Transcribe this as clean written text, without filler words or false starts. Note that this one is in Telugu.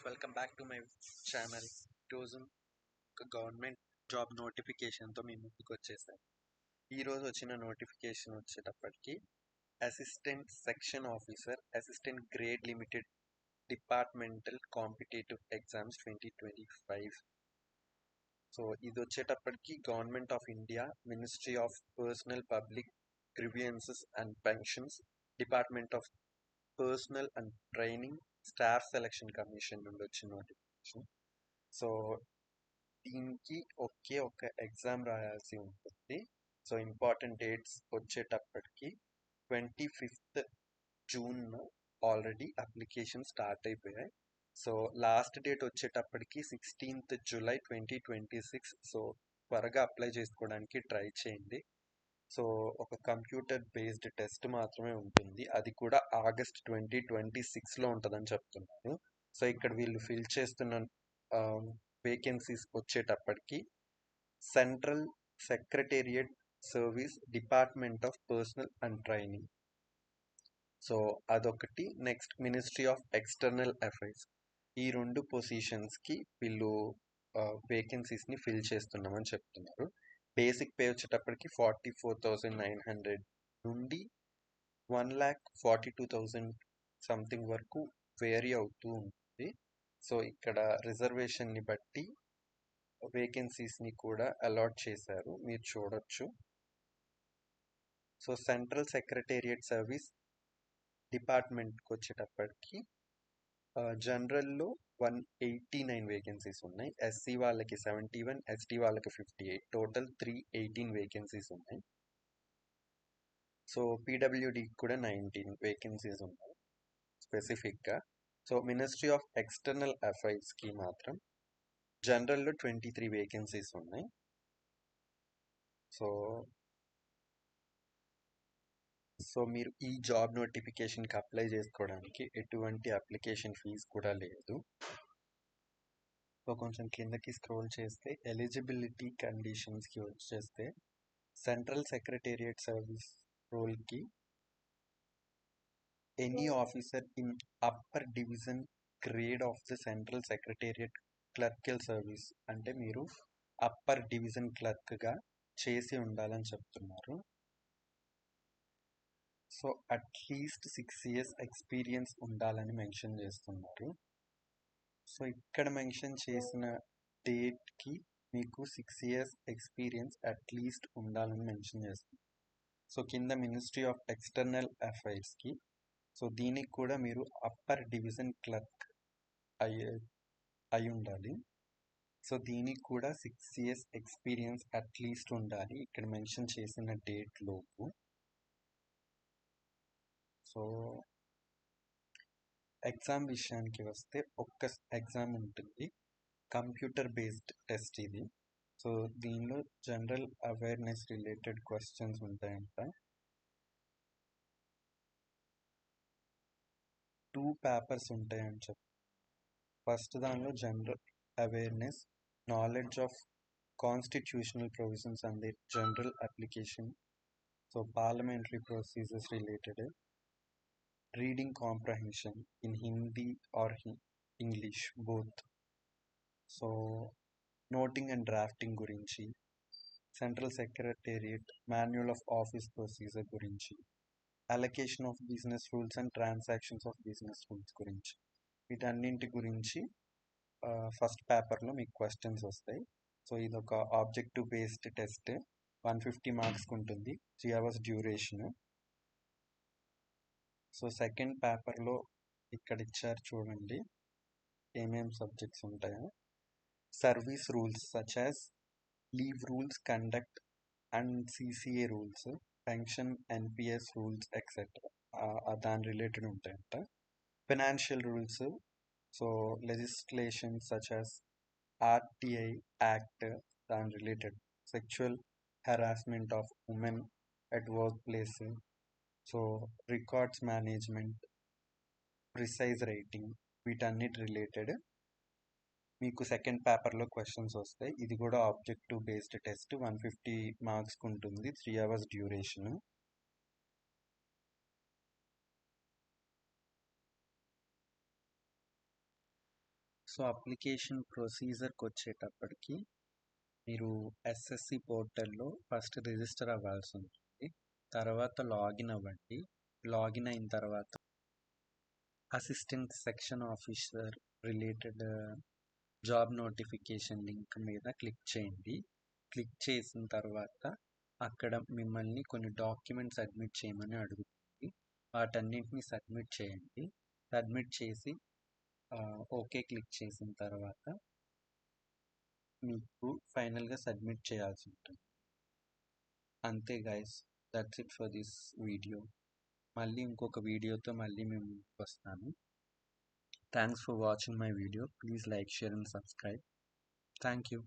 Welcome back to my channel. ఈరోజు ఒక గవర్నమెంట్ జాబ్ నోటిఫికేషన్తో మీ ముందుకు వచ్చేసాను. ఈరోజు వచ్చిన నోటిఫికేషన్ వచ్చేటప్పటికి assistant section officer, assistant grade limited, departmental competitive exams 2025. So ఇది వచ్చేటప్పటికి government of India, ministry of personal public grievances and pensions, department of personnel and training, staff selection commission నుండి వచ్చిన నోటిఫికేషన్. సో దీనికి ఒకే ఒక ఎగ్జామ్ రాయాల్సి ఉంటుంది. సో ఇంపార్టెంట్ డేట్స్ వచ్చేటప్పటికి 25th June already application start అయిపోయాయి. సో లాస్ట్ డేట్ వచ్చేటప్పటికి 16th July 2026. సో త్వరగా అప్లై చేసుకోవడానికి ట్రై చేయండి. సో ఒక కంప్యూటర్ బేస్డ్ టెస్ట్ మాత్రమే ఉంటుంది, అది కూడా August 2026లో ఉంటుందని చెప్తున్నారు. సో ఇక్కడ వీళ్ళు ఫిల్ చేస్తున్న వేకెన్సీస్ వచ్చేటప్పటికి central secretariat service, department of personnel and training. So అదొకటి. Next ministry of external affairs. ఈ రెండు పొజిషన్స్కి వీళ్ళు వేకెన్సీస్ని ఫిల్ చేస్తున్నామని చెప్తున్నారు. బేసిక్ పే వచ్చేటప్పటికి 44,900 నుండి 1,42,000 సంథింగ్ వరకు వేరీ అవుతూ ఉంటుంది. సో ఇక్కడ రిజర్వేషన్ని బట్టి వేకెన్సీస్ని కూడా అలాట్ చేశారు, మీరు చూడొచ్చు. సో సెంట్రల్ సెక్రటేరియట్ సర్వీస్ డిపార్ట్మెంట్కి వచ్చేటప్పటికి జనరల్లో 189 వేకెన్సీస్ ఉన్నాయి, ఎస్సీ వాళ్ళకి 71, ఎస్టీ వాళ్ళకి 58, టోటల్ 318 వేకెన్సీస్ ఉన్నాయి. సో పీడబ్ల్యూడీకి కూడా 19 వేకెన్సీస్ ఉన్నాయి స్పెసిఫిక్గా. సో మినిస్ట్రీ ఆఫ్ ఎక్స్టర్నల్ అఫైర్స్కి మాత్రం జనరల్లో 23 వేకెన్సీస్ ఉన్నాయి. సో మీరు ఈ జాబ్ నోటిఫికేషన్కి అప్లై చేసుకోవడానికి ఎటువంటి అప్లికేషన్ ఫీజు కూడా లేదు. సో కొంచెం కిందకి స్క్రోల్ చేస్తే ఎలిజిబిలిటీ కండిషన్స్కి వచ్చేస్తే సెంట్రల్ సెక్రటేరియట్ సర్వీస్ రోల్కి any officer in upper division grade of the central secretariat clerical service, అంటే మీరు అప్పర్ డివిజన్ క్లర్క్గా చేసి ఉండాలని చెప్తున్నారు. సో అట్లీస్ట్ 6 years ఎక్స్పీరియన్స్ ఉండాలని మెన్షన్ చేస్తున్నారు. సో ఇక్కడ మెన్షన్ చేసిన డేట్కి మీకు 6 years ఎక్స్పీరియన్స్ అట్లీస్ట్ ఉండాలని మెన్షన్ చేస్తున్నారు. సో కింద మినిస్ట్రీ ఆఫ్ ఎక్స్టర్నల్ అఫైర్స్కి, సో దీనికి కూడా మీరు అప్పర్ డివిజన్ క్లర్క్ అయి ఉండాలి. సో దీనికి కూడా 6 years ఎక్స్పీరియన్స్ అట్లీస్ట్ ఉండాలి ఇక్కడ మెన్షన్ చేసిన డేట్ లోపు. సో ఎగ్జామ్ విషయానికి వస్తే ఒక్క ఎగ్జామ్ ఉంటుంది, కంప్యూటర్ బేస్డ్ టెస్ట్ ఇది. సో దీనిలో జనరల్ అవేర్నెస్ రిలేటెడ్ క్వశ్చన్స్ ఉంటాయంట. 2 పేపర్స్ ఉంటాయని చెప్పి, ఫస్ట్ దానిలో general awareness, knowledge of constitutional provisions and the general application, so parliamentary procedures related, reading comprehension in Hindi or English both, so noting and drafting గురించి, central secretariat manual of office procedure గురించి, allocation of business rules and transactions of business rules గురించి, వీటన్నింటి గురించి ఫస్ట్ పేపర్లో మీకు క్వశ్చన్స్ వస్తాయి. సో ఇది ఒక ఆబ్జెక్టివ్ బేస్డ్ టెస్ట్, 150 మార్క్స్కి ఉంటుంది, 3 hours డ్యూరేషన్. సో సెకండ్ పేపర్లో ఇక్కడ ఇచ్చారు చూడండి ఏమేం సబ్జెక్ట్స్ ఉంటాయో. Service rules such as leave rules, conduct and CCA rules, pension, NPS rules et cetera, దాని రిలేటెడ్ ఉంటాయంట. Financial rules, so legislation such as RTI act, దాని related, sexual harassment of women at work place, so records management, precise writing, వీటన్నిటి రిలేటెడ్ మీకు సెకండ్ పేపర్లో క్వశ్చన్స్ వస్తాయి. ఇది కూడా ఆబ్జెక్టివ్ బేస్డ్ టెస్ట్, 150 మార్క్స్కి ఉంటుంది, 3 hours డ్యూరేషన్. సో అప్లికేషన్ ప్రొసీజర్కి వచ్చేటప్పటికి మీరు ఎస్ఎస్సి పోర్టల్లో ఫస్ట్ రిజిస్టర్ అవ్వాల్సి ఉంటుంది. తర్వాత లాగిన్ అవ్వండి. లాగిన్ అయిన తర్వాత assistant section officer related job notification link మీద క్లిక్ చేయండి. క్లిక్ చేసిన తర్వాత అక్కడ మిమ్మల్ని కొన్ని డాక్యుమెంట్స్ సబ్మిట్ చేయమని అడుగుతుంది. వాటన్నింటినీ సబ్మిట్ చేయండి. సబ్మిట్ చేసి ఓకే క్లిక్ చేసిన తర్వాత మీకు ఫైనల్గా సబ్మిట్ చేయాల్సి ఉంటుంది. అంతే guys, that's it for this video. మళ్ళీ ఇంకొక వీడియోతో మళ్ళీ మేము ముందుకు వస్తాను. Thanks for watching my video. Please like, share and subscribe. Thank you.